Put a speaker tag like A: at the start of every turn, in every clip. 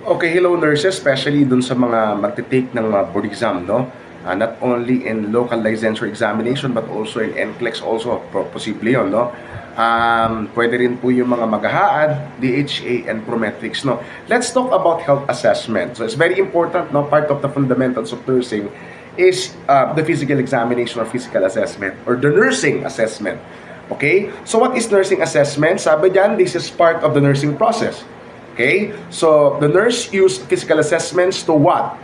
A: Okay, hello nurses, especially dun sa mga magte-take ng board exam, no? Not only in local licensure examination but also in NCLEX also, posible yun, no? Pwede rin po yung mga maghahaad, DHA, and Prometrics, no? Let's talk about health assessment. So it's very important, no? Part of the fundamentals of nursing is the physical examination or physical assessment or the nursing assessment. Okay? So what is nursing assessment? Sabi dyan, this is part of the nursing process. Okay? So, the nurse used physical assessments to what?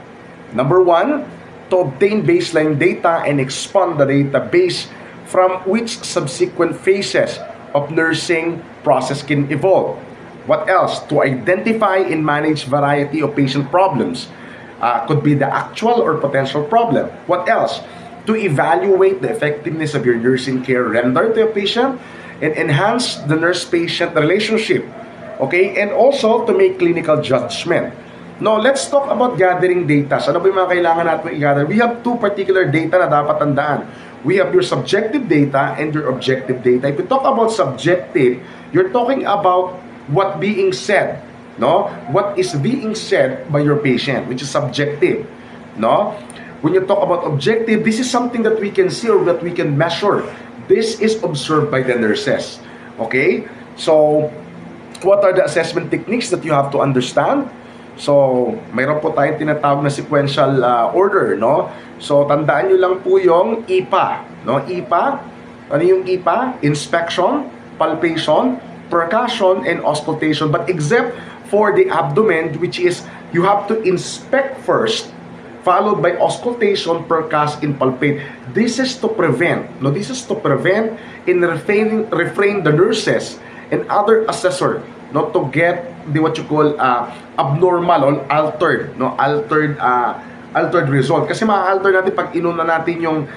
A: Number one, to obtain baseline data and expand the database from which subsequent phases of nursing process can evolve. What else? To identify and manage variety of patient problems. Could be the actual or potential problem. What else? To evaluate the effectiveness of your nursing care rendered to a patient and enhance the nurse-patient relationship. Okay? And also to make clinical judgment. Now, let's talk about gathering data. So, ano ba yung mga kailangan natin i-gather? We have two particular data na dapat tandaan. We have your subjective data and your objective data. If you talk about subjective, you're talking about what being said. No? What is being said by your patient, which is subjective. No? When you talk about objective, this is something that we can see or that we can measure. This is observed by the nurses. Okay? So, what are the assessment techniques that you have to understand? So, mayroon po tayong tinatawag na sequential order, no? So, tandaan nyo lang po yung IPA, no? IPA, ano yung IPA? Inspection, palpation, percussion, and auscultation. But except for the abdomen, which is you have to inspect first, followed by auscultation, percuss, and palpate. This is to prevent, no? This is to prevent and refrain the nurses and other assessor not to get what you call abnormal or altered result, kasi ma-alter natin pag inuna natin yung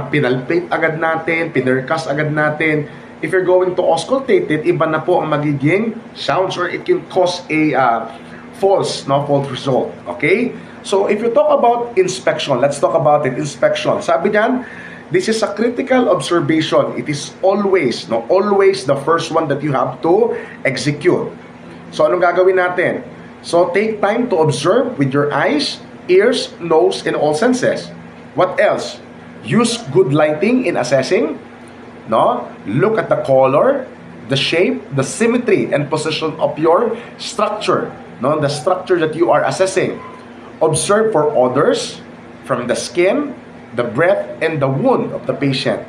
A: pinalpate agad natin, pinercas agad natin. If you're going to auscultate it, iba na po ang magiging sounds or it can cause a false result. Okay, so if you talk about inspection, let's talk about it. Inspection, sabi diyan, this is a critical observation. It is always the first one that you have to execute. So, anong gagawin natin? So, take time to observe with your eyes, ears, nose, and all senses. What else? Use good lighting in assessing. No? Look at the color, the shape, the symmetry, and position of your structure. No? The structure that you are assessing. Observe for odors from the skin, the breath, and the wound of the patient.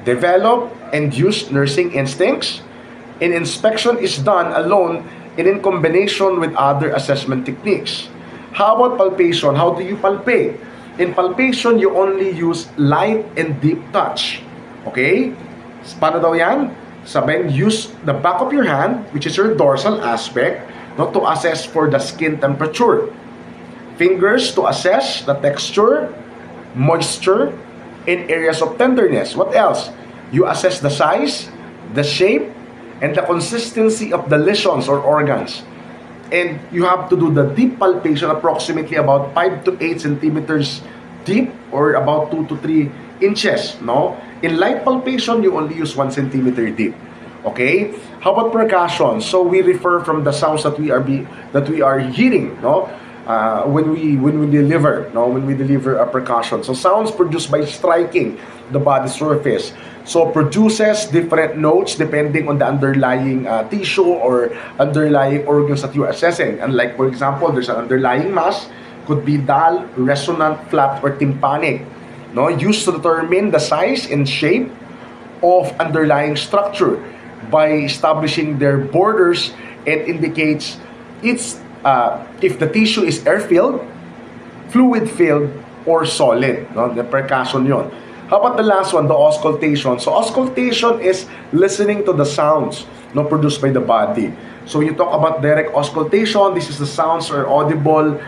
A: Develop and use nursing instincts. And inspection is done alone and in combination with other assessment techniques. How about palpation? How do you palpate? In palpation, you only use light and deep touch. Okay? Paano daw yan? Sabihin, use the back of your hand, which is your dorsal aspect, no, to assess for the skin temperature. Fingers to assess the texture, moisture, in areas of tenderness. What else? You assess the size, the shape, and the consistency of the lesions or organs. And you have to do the deep palpation, approximately about 5 to 8 centimeters deep or about 2 to 3 inches. No? In light palpation, you only use 1 centimeter deep. Okay? How about percussion? So we refer from the sounds that we are hearing, no? When we deliver a percussion. So sounds produced by striking the body surface. So produces different notes depending on the underlying tissue or underlying organs that you are assessing. And like for example, there's an underlying mass, could be dull, resonant, flat, or tympanic. No, used to determine the size and shape of underlying structure by establishing their borders and indicates its if the tissue is air-filled, fluid-filled, or solid. No? The percussion yon. How about the last one, the auscultation? So auscultation is listening to the sounds produced by the body. So you talk about direct auscultation, this is the sounds are audible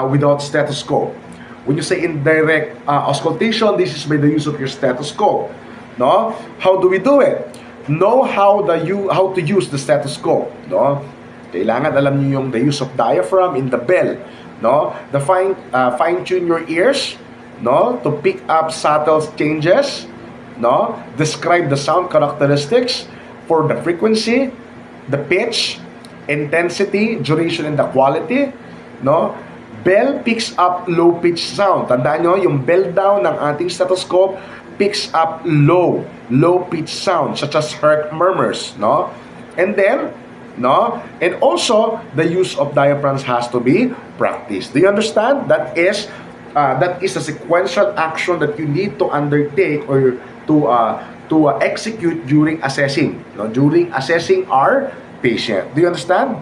A: without stethoscope. When you say indirect auscultation, this is by the use of your stethoscope. No? How do we do it? Know how to use the stethoscope. No? Kailangan alam niyo yung the use of diaphragm in the bell, no? The fine tune your ears, no, to pick up subtle changes, no? Describe the sound characteristics for the frequency, the pitch, intensity, duration, and the quality, no? Bell picks up low pitch sound. Tandaan nyo, yung bell down ng ating stethoscope picks up low pitch sound such as heart murmurs, no? And then, no? And also, the use of diaphragms has to be practiced. Do you understand? That is a sequential action that you need to undertake or to execute during assessing, no? During assessing our patient. Do you understand?